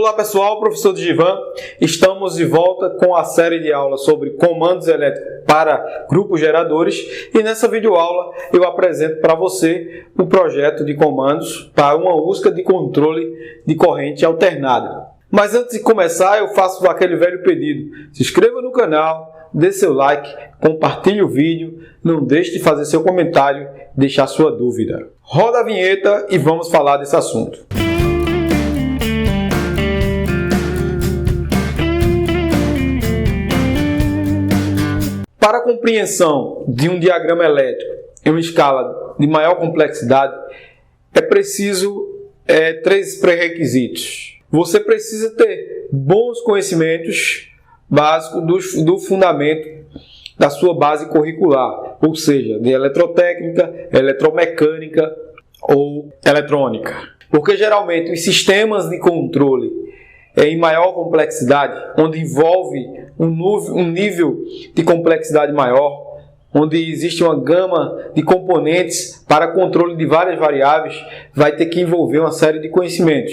Olá pessoal, professor Digivan. Estamos de volta com a série de aulas sobre comandos elétricos para grupos geradores e nessa videoaula eu apresento para você o projeto de comandos para uma USCA de controle de corrente alternada. Mas antes de começar eu faço aquele velho pedido: se inscreva no canal, dê seu like, compartilhe o vídeo, não deixe de fazer seu comentário, deixar sua dúvida. Roda a vinheta e vamos falar desse assunto. Para a compreensão de um diagrama elétrico em uma escala de maior complexidade, é preciso três pré-requisitos. Você precisa ter bons conhecimentos básicos do fundamento da sua base curricular, ou seja, de eletrotécnica, eletromecânica ou eletrônica. Porque geralmente os sistemas de controle em maior complexidade, onde envolve um nível de complexidade maior, onde existe uma gama de componentes para controle de várias variáveis, vai ter que envolver uma série de conhecimentos.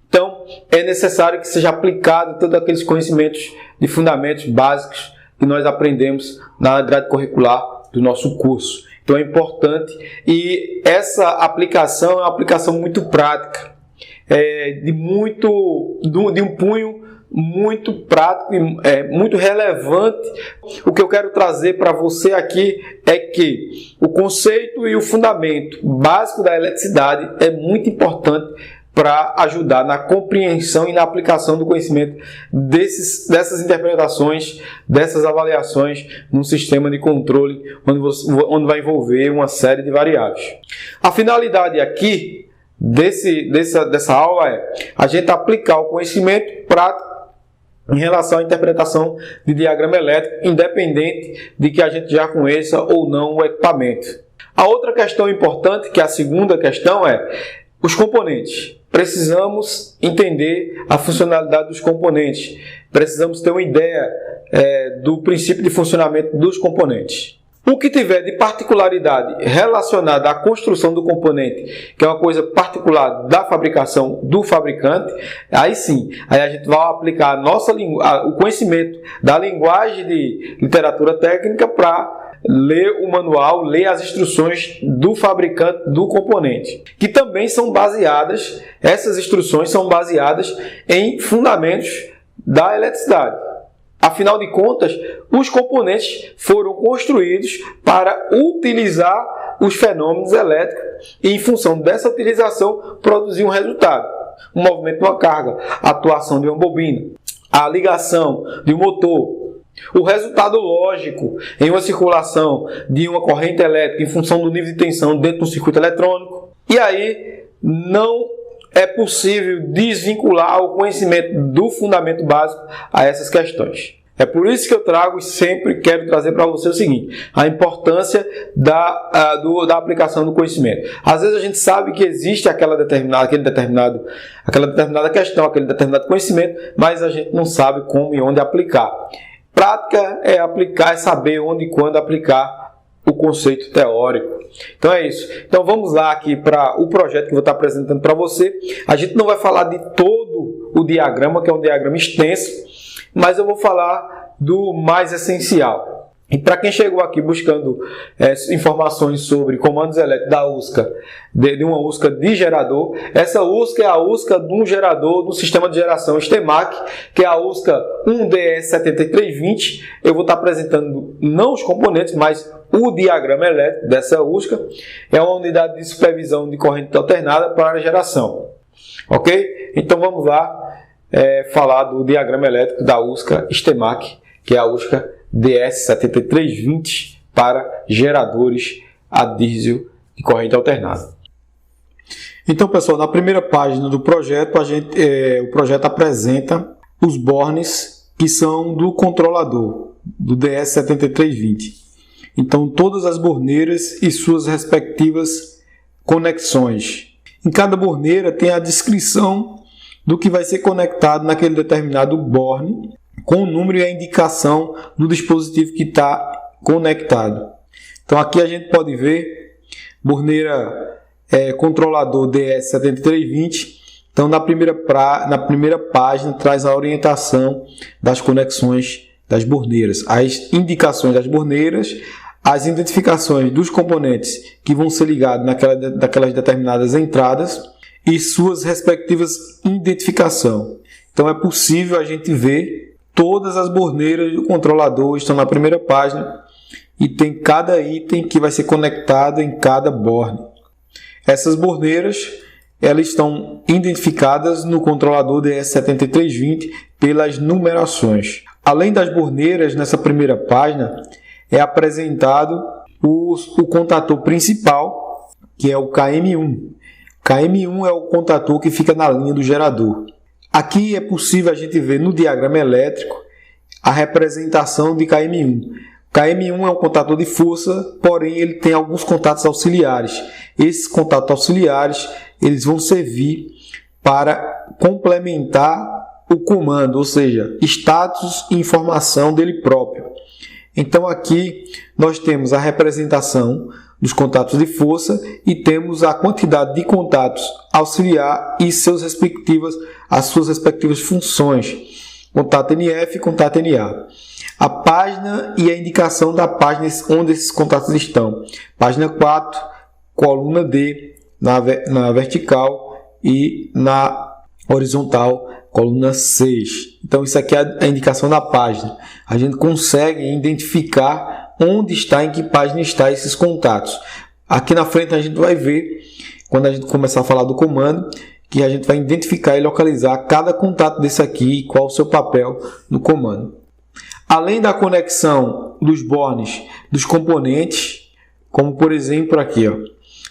Então, é necessário que seja aplicado todos aqueles conhecimentos de fundamentos básicos que nós aprendemos na grade curricular do nosso curso. Então, é importante e essa aplicação é uma aplicação muito prática. De um punho muito prático e muito relevante. O que eu quero trazer para você aqui é que o conceito e o fundamento básico da eletricidade é muito importante para ajudar na compreensão e na aplicação do conhecimento dessas interpretações, dessas avaliações num sistema de controle onde vai envolver uma série de variáveis. A finalidade aqui dessa aula é a gente aplicar o conhecimento prático em relação à interpretação de diagrama elétrico, independente de que a gente já conheça ou não o equipamento. A outra questão importante, que é a segunda questão, é os componentes. Precisamos entender a funcionalidade dos componentes. Precisamos ter uma ideia do princípio de funcionamento dos componentes. O que tiver de particularidade relacionada à construção do componente, que é uma coisa particular da fabricação do fabricante, aí sim, aí a gente vai aplicar o conhecimento da linguagem de literatura técnica para ler o manual, ler as instruções do fabricante do componente, que também são baseadas, essas instruções são baseadas em fundamentos da eletricidade. Afinal de contas, os componentes foram construídos para utilizar os fenômenos elétricos e, em função dessa utilização, produzir um resultado. Um movimento de uma carga, a atuação de uma bobina, a ligação de um motor, o resultado lógico em uma circulação de uma corrente elétrica em função do nível de tensão dentro do circuito eletrônico. E aí, não é possível desvincular o conhecimento do fundamento básico a essas questões. É por isso que eu trago e sempre quero trazer para você o seguinte: a importância da aplicação do conhecimento. Às vezes a gente sabe que existe aquela determinada questão, aquele determinado conhecimento, mas a gente não sabe como e onde aplicar. Prática é aplicar, é saber onde e quando aplicar o conceito teórico. Então é isso. Então vamos lá aqui para o projeto que eu vou estar apresentando para você. A gente não vai falar de todo o diagrama, que é um diagrama extenso, mas eu vou falar do mais essencial. E para quem chegou aqui buscando informações sobre comandos elétricos da USCA, de uma USCA de gerador, essa USCA é a USCA de um gerador do sistema de geração STEMAC, que é a USCA 1DS7320. Eu vou estar apresentando não os componentes, mas o diagrama elétrico dessa USCA. É uma unidade de supervisão de corrente alternada para a geração. Ok? Então vamos lá falar do diagrama elétrico da USCA STEMAC, que é a USCA DS7320 para geradores a diesel de corrente alternada. Então, pessoal, na primeira página do projeto, o projeto apresenta os bornes que são do controlador, do DS7320. Então, todas as borneiras e suas respectivas conexões. Em cada borneira tem a descrição do que vai ser conectado naquele determinado borne, com o número e a indicação do dispositivo que está conectado. Então aqui a gente pode ver borneira controlador DS7320 Então, na primeira página, traz a orientação das conexões das borneiras, as indicações das borneiras, as identificações dos componentes que vão ser ligados naquelas determinadas entradas e suas respectivas identificações. Então, é possível a gente ver todas as borneiras do controlador, estão na primeira página e tem cada item que vai ser conectado em cada borne. Essas borneiras elas estão identificadas no controlador DS7320 pelas numerações. Além das borneiras, nessa primeira página, é apresentado o contator principal, que é o KM1. KM1 é o contator que fica na linha do gerador. Aqui é possível a gente ver no diagrama elétrico a representação de KM1. KM1 é um contator de força, porém ele tem alguns contatos auxiliares. Esses contatos auxiliares eles vão servir para complementar o comando, ou seja, status e informação dele próprio. Então aqui nós temos a representação dos contatos de força e temos a quantidade de contatos auxiliar e as suas respectivas funções. Contato NF e contato NA. A página e a indicação da página onde esses contatos estão. Página 4, coluna D, na vertical e na horizontal, coluna 6. Então isso aqui é a indicação da página. A gente consegue identificar onde está, em que página está esses contatos. Aqui na frente a gente vai ver, quando a gente começar a falar do comando, que a gente vai identificar e localizar cada contato desse aqui e qual o seu papel no comando. Além da conexão dos bornes dos componentes, como por exemplo aqui,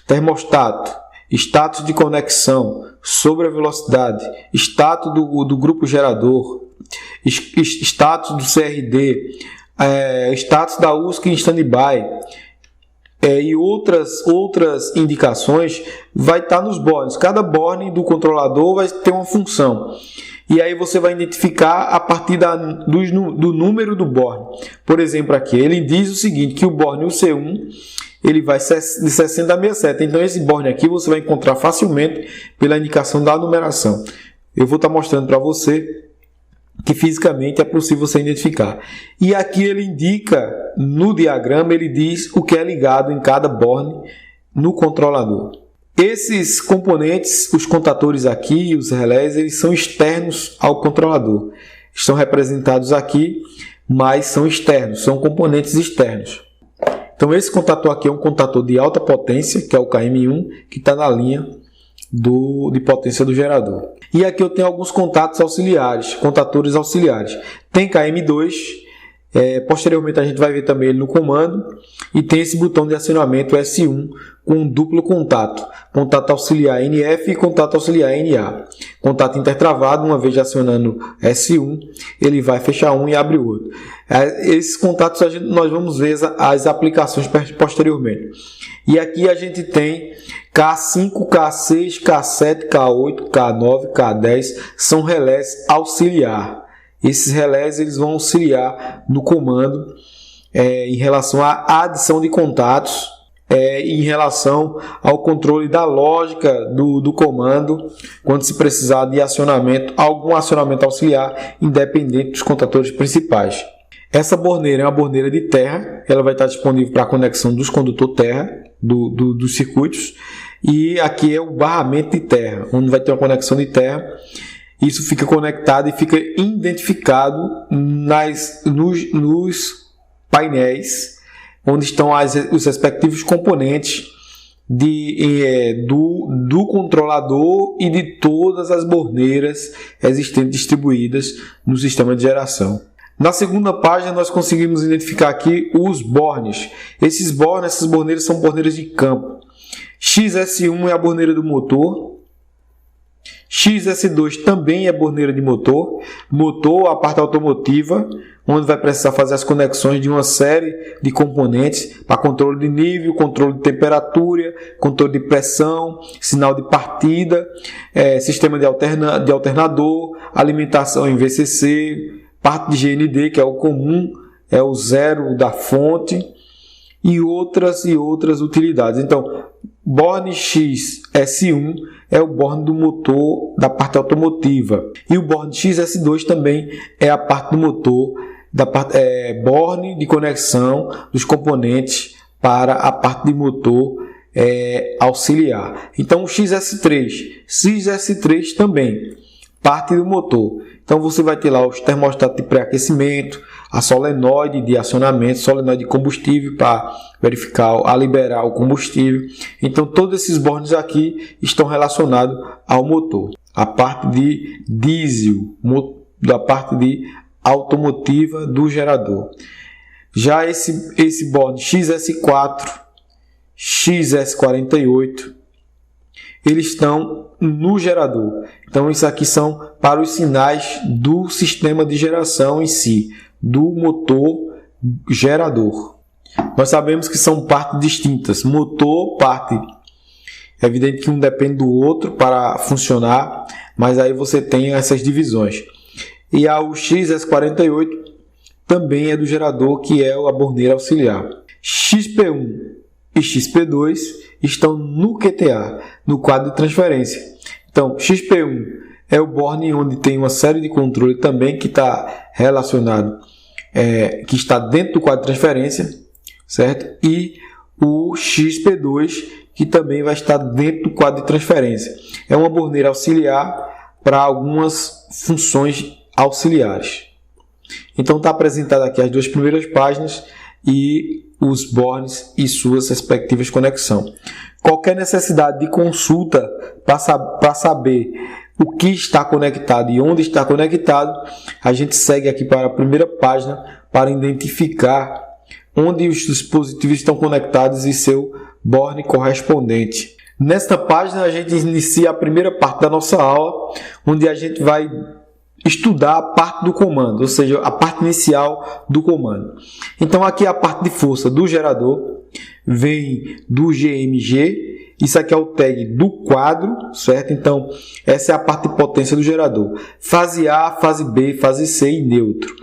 termostato, status de conexão, sobre a velocidade, status do grupo gerador, status do CRD, status da USC em standby e outras indicações, vai estar nos bornes. Cada borne do controlador vai ter uma função. E aí você vai identificar a partir do número do borne. Por exemplo, aqui ele diz o seguinte, que o borne UC1 ele vai de 60 a 67. Então esse borne aqui você vai encontrar facilmente pela indicação da numeração. Eu vou estar mostrando para você que fisicamente é possível você identificar. E aqui ele indica, no diagrama, ele diz o que é ligado em cada borne no controlador. Esses componentes, os contatores aqui, os relés, eles são externos ao controlador. Estão representados aqui, mas são externos, são componentes externos. Então esse contator aqui é um contator de alta potência, que é o KM1, que está na linha de potência do gerador. E aqui eu tenho alguns contatos auxiliares, contatores auxiliares. Tem KM2, posteriormente a gente vai ver também ele no comando, e tem esse botão de acionamento S1 com um duplo contato, contato auxiliar NF e contato auxiliar NA. Contato intertravado, uma vez acionando S1, ele vai fechar um e abre o outro. Esses contatos nós vamos ver as aplicações posteriormente. E aqui a gente tem K5, K6, K7, K8, K9, K10, são relés auxiliar. Esses relés eles vão auxiliar no comando em relação à adição de contatos, em relação ao controle da lógica do comando, quando se precisar de acionamento, algum acionamento auxiliar, independente dos contatores principais. Essa borneira é uma borneira de terra, ela vai estar disponível para a conexão dos condutores terra, dos circuitos, e aqui é o barramento de terra, onde vai ter uma conexão de terra. Isso fica conectado e fica identificado nos painéis, onde estão os respectivos componentes do controlador e de todas as borneiras existentes distribuídas no sistema de geração. Na segunda página nós conseguimos identificar aqui os bornes. Essas borneiras são borneiras de campo. XS1 é a borneira do motor. XS2 também é borneira de motor, a parte automotiva, onde vai precisar fazer as conexões de uma série de componentes para controle de nível, controle de temperatura, controle de pressão, sinal de partida, sistema de alternador, alimentação em VCC, parte de GND, que é o comum, é o zero da fonte, e outras utilidades. Então, borne XS1 é o borne do motor da parte automotiva. E o borne XS2 também é a parte do motor, borne de conexão dos componentes para a parte de motor auxiliar. Então o XS3 também, parte do motor. Então você vai ter lá os termostatos de pré-aquecimento, a solenoide de acionamento, solenoide de combustível para verificar, a liberar o combustível. Então todos esses bornes aqui estão relacionados ao motor. A parte de diesel, da parte de automotiva do gerador. Já esse borne XS4, XS48, eles estão no gerador. Então isso aqui são para os sinais do sistema de geração em si, do motor gerador. Nós sabemos que são partes distintas. Motor, parte, é evidente que um depende do outro para funcionar, mas aí você tem essas divisões. E o XS48 também é do gerador, que é a borneira auxiliar. XP1 e XP2 estão no QTA, no quadro de transferência. Então, XP1 é o borne onde tem uma série de controle também que está relacionado, que está dentro do quadro de transferência, certo? E o XP2, que também vai estar dentro do quadro de transferência. É uma borneira auxiliar para algumas funções auxiliares. Então está apresentado aqui as duas primeiras páginas e os bornes e suas respectivas conexões. Qualquer necessidade de consulta para saber o que está conectado e onde está conectado, a gente segue aqui para a primeira página para identificar onde os dispositivos estão conectados e seu borne correspondente. Nesta página a gente inicia a primeira parte da nossa aula, onde a gente vai estudar a parte do comando, ou seja, a parte inicial do comando. Então aqui a parte de força do gerador vem do GMG, isso aqui é o tag do quadro, certo? Então essa é a parte de potência do gerador. Fase A, fase B, fase C e neutro.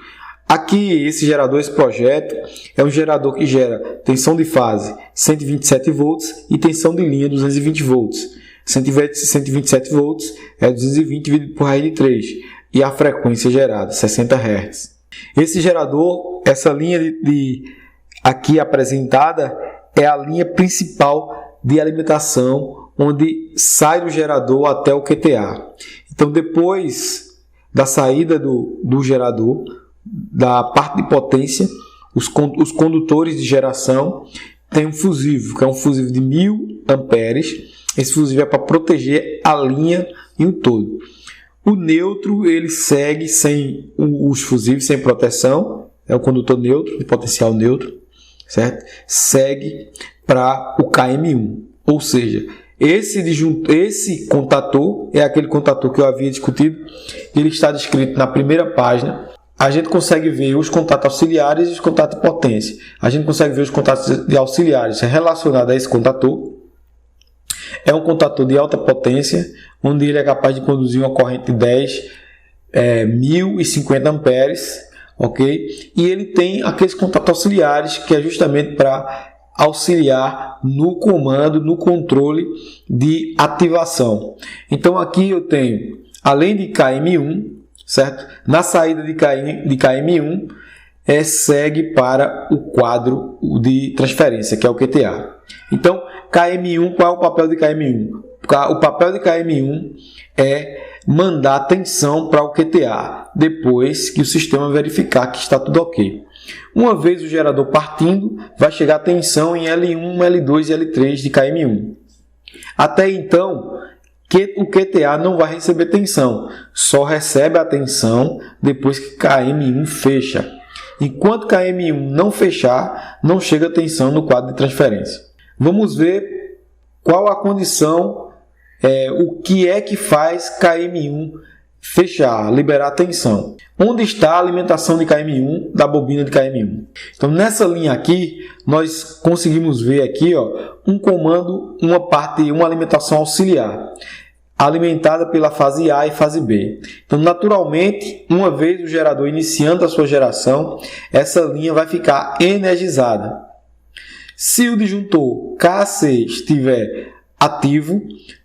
Aqui esse gerador, esse projeto, é um gerador que gera tensão de fase 127 volts e tensão de linha 220 volts. 127 volts é 220 dividido por raiz de 3. E a frequência gerada, 60 Hz. Esse gerador, essa linha aqui apresentada, é a linha principal de alimentação, onde sai do gerador até o QTA. Então, depois da saída do gerador, da parte de potência, os condutores de geração, tem um fusível, que é um fusível de 1000 amperes. Esse fusível é para proteger a linha em um todo. O neutro, ele segue sem os fusíveis, sem proteção, é o condutor neutro, de potencial neutro, certo? Segue para o KM1, ou seja, esse contator é aquele contator que eu havia discutido, ele está descrito na primeira página. A gente consegue ver os contatos auxiliares e os contatos de potência. A gente consegue ver os contatos de auxiliares relacionados a esse contator. É um contator de alta potência, onde ele é capaz de conduzir uma corrente de 1050 amperes, ok? E ele tem aqueles contatos auxiliares, que é justamente para auxiliar no comando, no controle de ativação. Então aqui eu tenho, além de KM1, certo? Na saída de KM1, segue para o quadro de transferência, que é o QTA. Então, KM1, qual é o papel de KM1? O papel de KM1 é mandar tensão para o QTA, depois que o sistema verificar que está tudo ok. Uma vez o gerador partindo, vai chegar a tensão em L1, L2 e L3 de KM1. Até então, o QTA não vai receber tensão, só recebe a tensão depois que KM1 fecha. Enquanto KM1 não fechar, não chega a tensão no quadro de transferência. Vamos ver qual a condição, o que é que faz KM1 fechar, liberar a tensão. Onde está a alimentação de KM1, da bobina de KM1? Então, nessa linha aqui, nós conseguimos ver aqui, um comando, uma alimentação auxiliar, alimentada pela fase A e fase B. Então, naturalmente, uma vez o gerador iniciando a sua geração, essa linha vai ficar energizada. Se o disjuntor KC estiver ativo,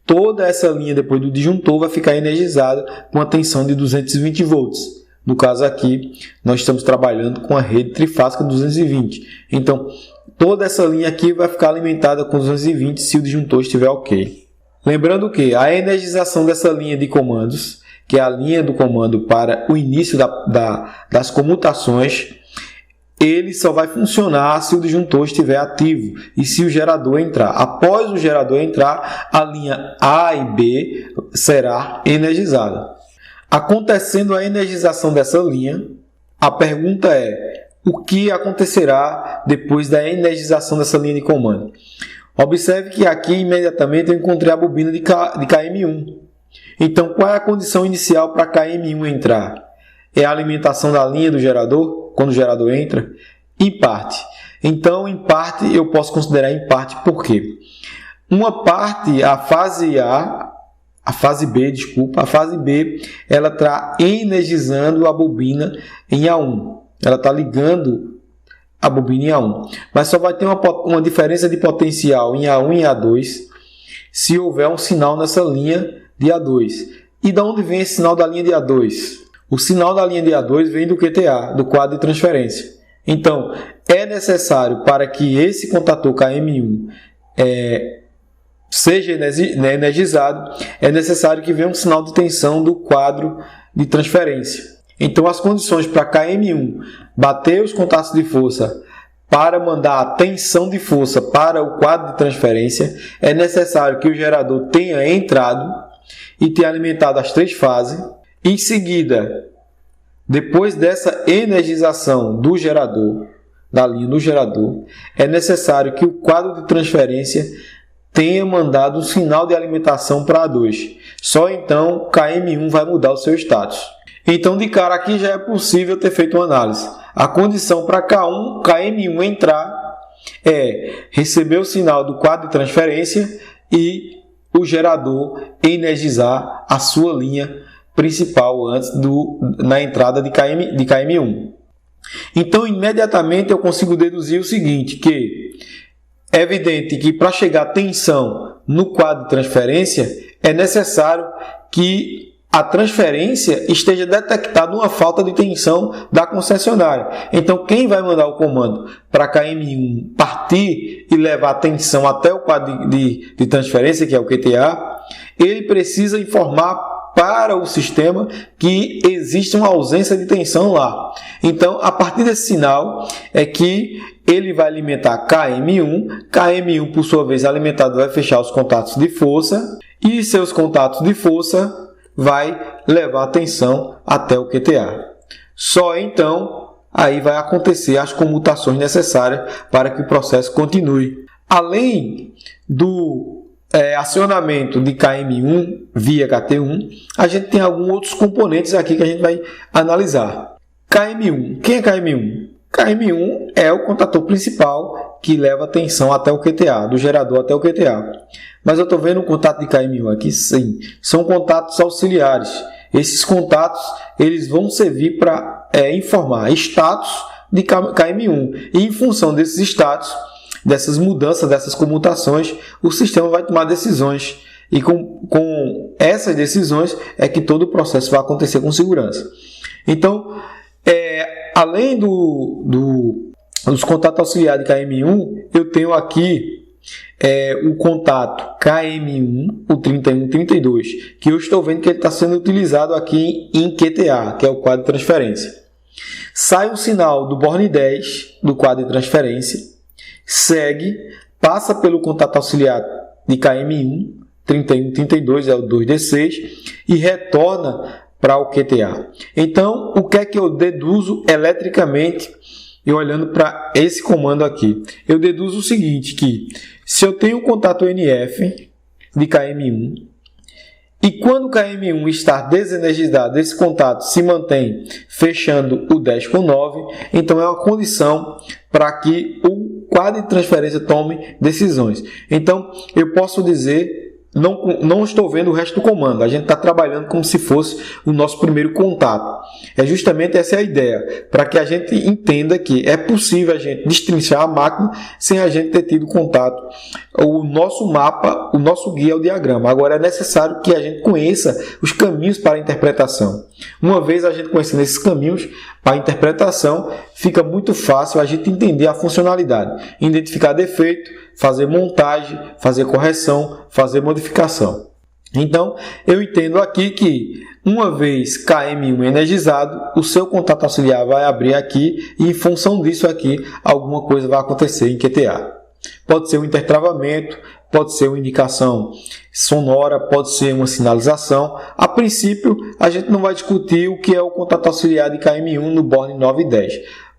toda essa linha depois do disjuntor vai ficar energizada com a tensão de 220 volts. No caso aqui, nós estamos trabalhando com a rede trifásica 220. Então, toda essa linha aqui vai ficar alimentada com 220 se o disjuntor estiver ok. Lembrando que a energização dessa linha de comandos, que é a linha do comando para o início das comutações, ele só vai funcionar se o disjuntor estiver ativo e se o gerador entrar. Após o gerador entrar, a linha A e B será energizada. Acontecendo a energização dessa linha, a pergunta é: o que acontecerá depois da energização dessa linha de comando? Observe que aqui imediatamente eu encontrei a bobina de KM1. Então, qual é a condição inicial para KM1 entrar? É a alimentação da linha do gerador, quando o gerador entra? Em parte. Então, em parte, eu posso considerar em parte por quê? Uma parte, a fase B, ela está energizando a bobina em A1. Ela está ligando a bobina em A1. Mas só vai ter uma diferença de potencial em A1 e A2 se houver um sinal nessa linha de A2. E de onde vem esse sinal da linha de A2? O sinal da linha de A2 vem do QTA, do quadro de transferência. Então, é necessário para que esse contator KM1 seja energizado, é necessário que venha um sinal de tensão do quadro de transferência. Então, as condições para KM1 bater os contatos de força para mandar a tensão de força para o quadro de transferência, é necessário que o gerador tenha entrado e tenha alimentado as 3 fases. Em seguida, depois dessa energização do gerador, da linha do gerador, é necessário que o quadro de transferência tenha mandado um sinal de alimentação para A2. Só então KM1 vai mudar o seu status. Então, de cara aqui já é possível ter feito uma análise. A condição para KM1 entrar é receber o sinal do quadro de transferência e o gerador energizar a sua linha principal antes na entrada de KM1. Então, imediatamente eu consigo deduzir o seguinte, que é evidente que para chegar a tensão no quadro de transferência, é necessário que a transferência esteja detectada uma falta de tensão da concessionária. Então, quem vai mandar o comando para KM1 partir e levar a tensão até o quadro de transferência, que é o QTA, ele precisa informar para o sistema que existe uma ausência de tensão lá. Então, a partir desse sinal é que ele vai alimentar KM1. KM1, por sua vez, alimentado, vai fechar os contatos de força e seus contatos de força vai levar a tensão até o QTA. Só então, aí vai acontecer as comutações necessárias para que o processo continue. Além do acionamento de KM1 via KT1, a gente tem alguns outros componentes aqui que a gente vai analisar. KM1. Quem é KM1? KM1 é o contator principal que leva a tensão até o QTA, do gerador até o QTA. Mas eu estou vendo um contato de KM1 aqui, sim. São contatos auxiliares. Esses contatos eles vão servir para informar status de KM1. E em função desses status, dessas mudanças, dessas comutações, o sistema vai tomar decisões. E com essas decisões é que todo o processo vai acontecer com segurança. Então, além dos contatos auxiliares de KM1, eu tenho aqui o contato KM1, o 3132, que eu estou vendo que ele está sendo utilizado aqui em QTA, que é o quadro de transferência. Sai o sinal do borne 10 do quadro de transferência, segue, passa pelo contato auxiliar de KM1, 3132, é o 2D6, e retorna para o QTA. Então, o que é que eu deduzo eletricamente e olhando para esse comando aqui? Eu deduzo o seguinte, que se eu tenho um contato NF de KM1 e quando o KM1 está desenergizado, esse contato se mantém fechando o 10 com 9, então é uma condição para que o quadro de transferência tome decisões. Então, eu posso dizer, não estou vendo o resto do comando. A gente está trabalhando como se fosse o nosso primeiro contato. É justamente essa a ideia, para que a gente entenda que é possível a gente destrinchar a máquina sem a gente ter tido contato. O nosso mapa, o nosso guia é o diagrama. Agora é necessário que a gente conheça os caminhos para a interpretação. Uma vez a gente conhecendo esses caminhos para a interpretação, fica muito fácil a gente entender a funcionalidade, identificar defeito, fazer montagem, fazer correção, fazer modificação. Então, eu entendo aqui que uma vez KM1 energizado, o seu contato auxiliar vai abrir aqui e em função disso aqui, alguma coisa vai acontecer em QTA. Pode ser um intertravamento, pode ser uma indicação sonora, pode ser uma sinalização. A princípio, a gente não vai discutir o que é o contato auxiliar de KM1 no board 9 e 10.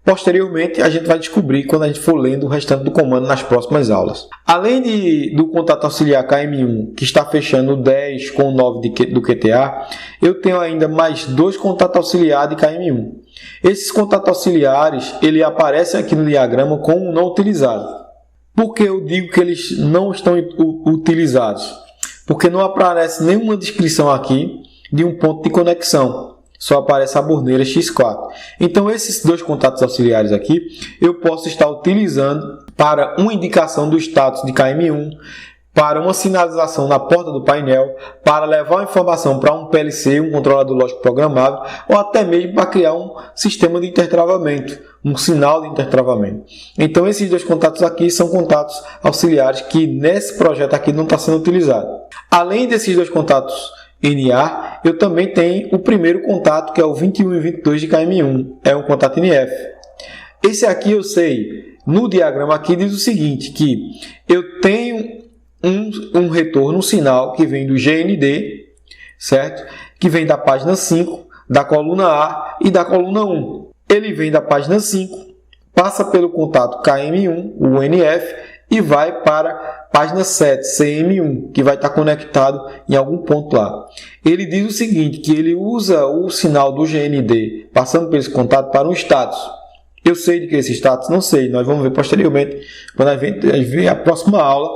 Posteriormente, a gente vai descobrir quando a gente for lendo o restante do comando nas próximas aulas. Além do contato auxiliar KM1, que está fechando o 10 com o 9 do QTA, eu tenho ainda mais 2 contatos auxiliares de KM1. Esses contatos auxiliares, ele aparecem aqui no diagrama como não utilizado. Por que eu digo que eles não estão utilizados? Porque não aparece nenhuma descrição aqui de um ponto de conexão. Só aparece a borneira X4. Então, esses 2 contatos auxiliares aqui, eu posso estar utilizando para uma indicação do status de KM1, para uma sinalização na porta do painel, para levar a informação para um PLC, um controlador lógico programável, ou até mesmo para criar um sistema de intertravamento, um sinal de intertravamento. Então, esses 2 contatos aqui são contatos auxiliares que nesse projeto aqui não está sendo utilizado. Além desses 2 contatos NA, eu também tenho o primeiro contato, que é o 21 e 22 de KM1, é um contato NF. Esse aqui eu sei, no diagrama aqui diz o seguinte, que eu tenho um retorno, um sinal que vem do GND, certo? Que vem da página 5, da coluna A e da coluna 1. Ele vem da página 5, passa pelo contato KM1, o NF, e vai para a página 7, CM1, que vai estar conectado em algum ponto lá. Ele diz o seguinte, que ele usa o sinal do GND, passando por esse contato, para um status. Eu sei de que esse status? Não sei. Nós vamos ver posteriormente, quando a gente ver a próxima aula,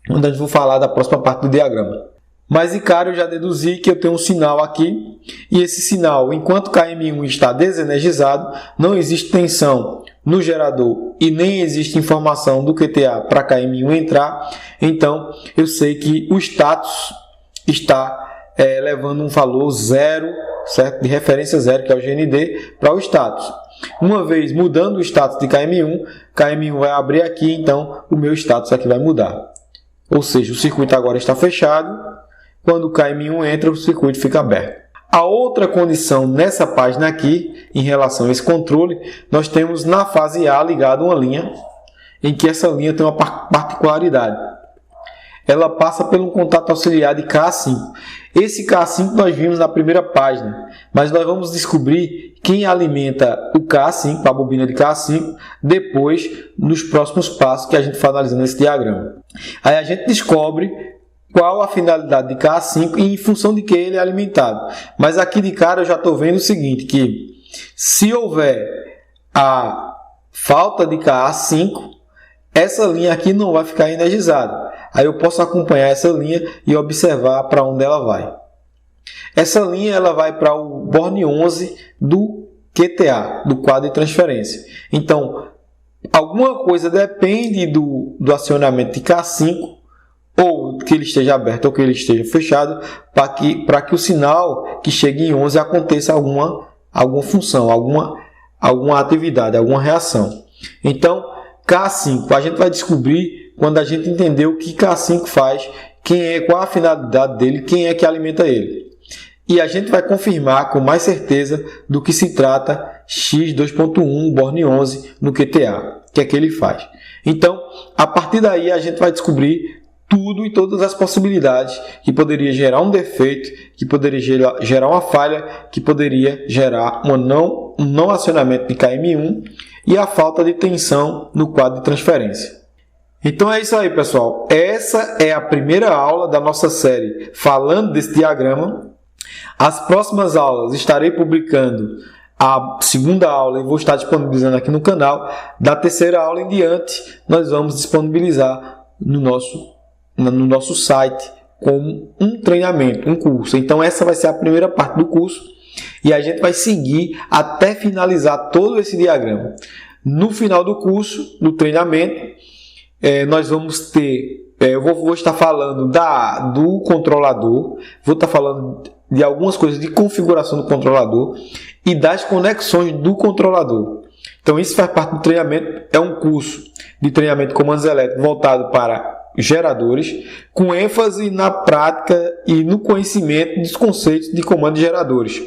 onde a gente vai falar da próxima parte do diagrama. Mas de cara eu já deduzi que eu tenho um sinal aqui, e esse sinal, enquanto KM1 está desenergizado, não existe tensão no gerador e nem existe informação do QTA para KM1 entrar, então eu sei que o status está levando um valor 0, certo? De referência 0, que é o GND, para o status. Uma vez mudando o status de KM1 vai abrir aqui, então o meu status aqui vai mudar. Ou seja, o circuito agora está fechado, quando o KM1 entra, o circuito fica aberto. A outra condição nessa página aqui, em relação a esse controle, nós temos na fase A ligado uma linha, em que essa linha tem uma particularidade. Ela passa por um contato auxiliar de KA5. Esse KA5 nós vimos na primeira página, mas nós vamos descobrir quem alimenta o KA5, a bobina de KA5, depois nos próximos passos que a gente vai analisando nesse diagrama. Aí a gente descobre qual a finalidade de KA5 e em função de que ele é alimentado. Mas aqui de cara eu já estou vendo o seguinte, que se houver a falta de KA5, essa linha aqui não vai ficar energizada. Aí eu posso acompanhar essa linha e observar para onde ela vai. Essa linha ela vai para o board 11 do QTA, do quadro de transferência. Então, alguma coisa depende do acionamento de KA5, ou que ele esteja aberto ou que ele esteja fechado, para que o sinal que chegue em 11 aconteça alguma função, alguma atividade, alguma reação. Então, K5, a gente vai descobrir quando a gente entender o que K5 faz, qual a finalidade dele, quem é que alimenta ele. E a gente vai confirmar com mais certeza do que se trata X2.1 Born 11 no QTA, que é que ele faz. Então, a partir daí a gente vai descobrir tudo e todas as possibilidades que poderia gerar um defeito, que poderia gerar uma falha, que poderia gerar um não acionamento de KM1 e a falta de tensão no quadro de transferência. Então é isso aí, pessoal. Essa é a primeira aula da nossa série falando desse diagrama. As próximas aulas estarei publicando a segunda aula e vou estar disponibilizando aqui no canal. Da terceira aula em diante, nós vamos disponibilizar no nosso site como um treinamento, um curso. Então essa vai ser a primeira parte do curso e a gente vai seguir até finalizar todo esse diagrama. No final do curso, do treinamento, nós vamos ter, eu vou estar falando do controlador, vou estar falando de algumas coisas de configuração do controlador e das conexões do controlador. Então isso faz parte do treinamento, é um curso de treinamento de comandos elétricos voltado para geradores, com ênfase na prática e no conhecimento dos conceitos de comandos de geradores.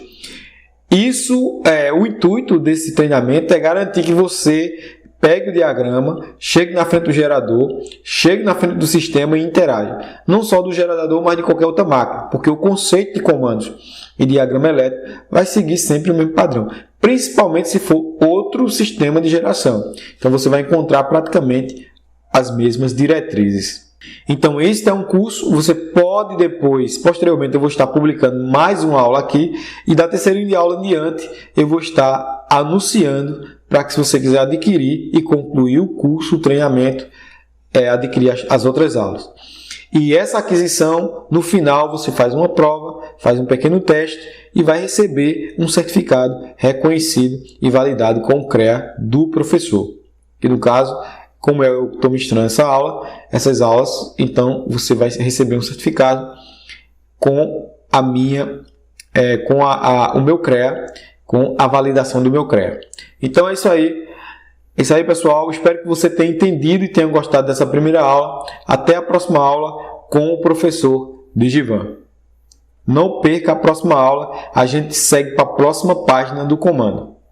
Isso, o intuito desse treinamento é garantir que você pegue o diagrama, chegue na frente do gerador, chegue na frente do sistema e interaja. Não só do gerador, mas de qualquer outra máquina, porque o conceito de comandos e diagrama elétrico vai seguir sempre o mesmo padrão, principalmente se for outro sistema de geração. Então você vai encontrar praticamente as mesmas diretrizes. Então este é um curso, você pode depois, posteriormente eu vou estar publicando mais uma aula aqui e da terceira de aula em diante eu vou estar anunciando para que se você quiser adquirir e concluir o curso, o treinamento, adquirir as outras aulas. E essa aquisição, no final você faz uma prova, faz um pequeno teste e vai receber um certificado reconhecido e validado com o CREA do professor. Que no caso, como eu estou ministrando essas aulas, então você vai receber um certificado com o meu CREA, com a validação do meu CREA. Então é isso aí. É isso aí, pessoal. Espero que você tenha entendido e tenha gostado dessa primeira aula. Até a próxima aula com o professor Digivan. Não perca a próxima aula. A gente segue para a próxima página do comando.